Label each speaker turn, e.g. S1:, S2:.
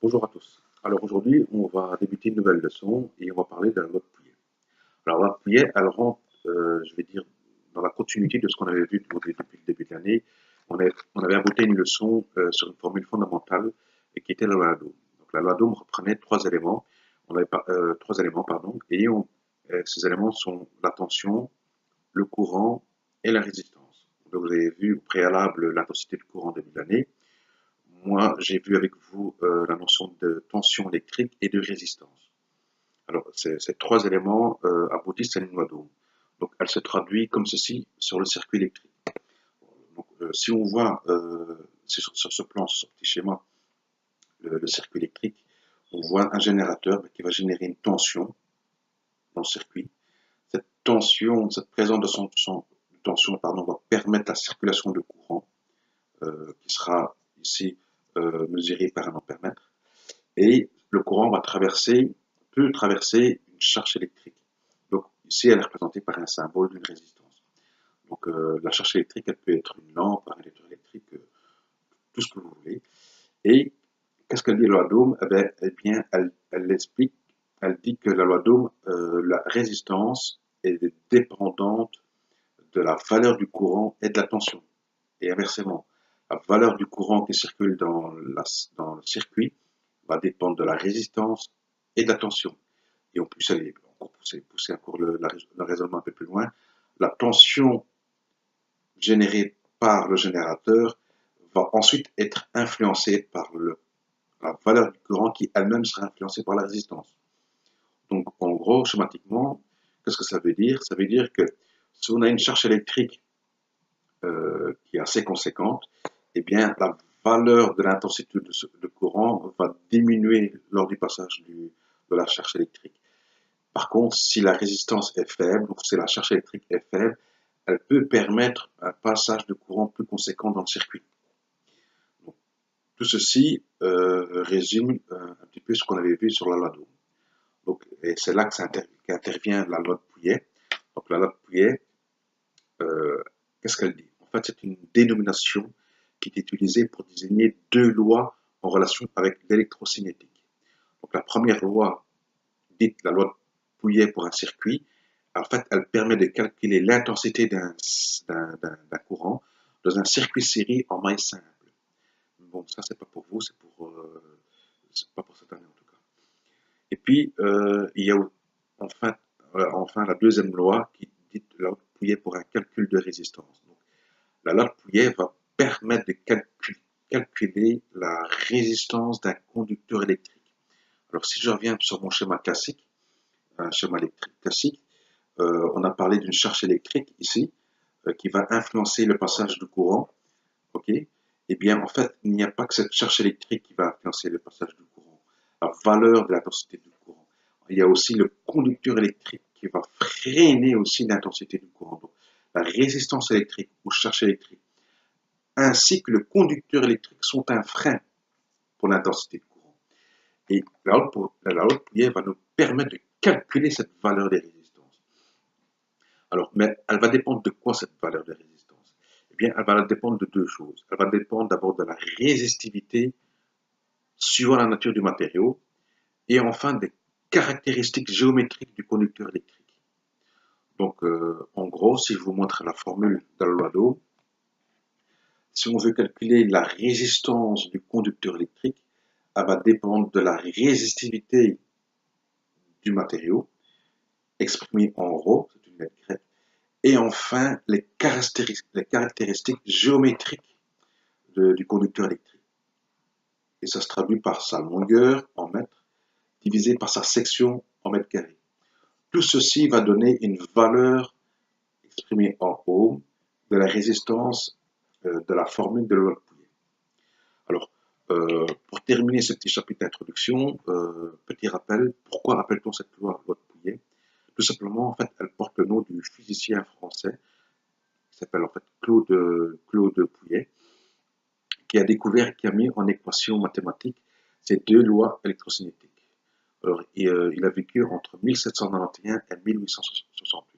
S1: Bonjour à tous. Alors aujourd'hui, on va débuter une nouvelle leçon et on va parler de la loi de Pouillet. Alors la loi de Pouillet, elle rentre, je vais dire, dans la continuité de ce qu'on avait vu depuis le début de l'année. On avait abouti une leçon sur une formule fondamentale qui était la loi d'Ohm. Donc la loi d'Ohm reprenait trois éléments. On avait trois éléments, pardon, et ces éléments sont la tension, le courant et la résistance. Donc vous avez vu au préalable l'intensité de courant début de l'année. Moi, j'ai vu avec vous la notion de tension électrique et de résistance. Alors, ces trois éléments aboutissent à une loi d'Ohm. Donc, elle se traduit comme ceci sur le circuit électrique. Donc, si on voit sur ce plan, sur ce petit schéma, le circuit électrique, on voit un générateur qui va générer une tension dans le circuit. Cette tension, cette présence de tension, va permettre la circulation de courant qui sera ici mesuré par un ampèremètre. Et le courant peut traverser une charge électrique. Donc ici, elle est représentée par un symbole d'une résistance. Donc la charge électrique, elle peut être une lampe, un électeur électrique, tout ce que vous voulez. Et qu'est-ce qu'elle dit la loi d'Ohm? Eh bien, elle l'explique. Elle dit que la loi d'Ohm, la résistance est dépendante de la valeur du courant et de la tension. Et inversement, la valeur du courant qui circule dans le circuit va dépendre de la résistance et de la tension. Et on peut pousser encore le raisonnement un peu plus loin. La tension générée par le générateur va ensuite être influencée par la valeur du courant qui elle-même sera influencée par la résistance. Donc en gros, schématiquement, qu'est-ce que ça veut dire? Ça veut dire que si on a une charge électrique qui est assez conséquente, eh bien la valeur de l'intensité de courant va diminuer lors du passage de la charge électrique. Par contre, si la résistance est faible, donc si la charge électrique est faible, elle peut permettre un passage de courant plus conséquent dans le circuit. Donc, tout ceci résume un petit peu ce qu'on avait vu sur la loi d'Ohm. Donc, et c'est là qu'intervient la loi de Pouillet. Donc, la loi de Pouillet, qu'est-ce qu'elle dit? En fait, c'est une dénomination qui est utilisée pour désigner deux lois en relation avec l'électrocinétique. Donc, la première loi, dite la loi de Pouillet pour un circuit, en fait, elle permet de calculer l'intensité d'un courant dans un circuit série en maille simple. Bon, ça, c'est pas pour vous, c'est pas pour cette année en tout cas. Et puis, il y a enfin la deuxième loi qui dit la loi de Pouillet pour un calcul de résistance. Donc, la loi de Pouillet va permettre de calculer la résistance d'un conducteur électrique. Alors, si je reviens sur mon schéma classique, un schéma électrique classique, on a parlé d'une charge électrique ici, qui va influencer le passage du courant. Ok? Eh bien, en fait, il n'y a pas que cette charge électrique qui va influencer le passage du courant, la valeur de l'intensité du courant. Il y a aussi le conducteur électrique qui va freiner aussi l'intensité du courant. Donc, la résistance électrique ou charge électrique, ainsi que le conducteur électrique sont un frein pour l'intensité du courant. Et la loi de Pouillet va nous permettre de calculer cette valeur des résistances. Alors, mais elle va dépendre de quoi cette valeur de résistance? Eh bien, elle va dépendre de deux choses. Elle va dépendre d'abord de la résistivité suivant la nature du matériau et enfin des caractéristiques géométriques du conducteur électrique. Donc, en gros, si je vous montre la formule de la loi d'Ohm, si on veut calculer la résistance du conducteur électrique, elle va dépendre de la résistivité du matériau, exprimée en ρ, c'est une lettre grecque, et enfin les caractéristiques géométriques du conducteur électrique. Et ça se traduit par sa longueur en mètres, divisé par sa section en mètres carrés. Tout ceci va donner une valeur exprimée en ohm de la résistance de la formule de la loi de Pouillet. Alors, pour terminer ce petit chapitre d'introduction, petit rappel, pourquoi appelle-t-on cette loi de Pouillet? Tout simplement, en fait, elle porte le nom du physicien français qui s'appelle en fait Claude Pouillet, qui a découvert et qui a mis en équation mathématique ces deux lois électrocinétiques. Alors, il a vécu entre 1791 et 1868.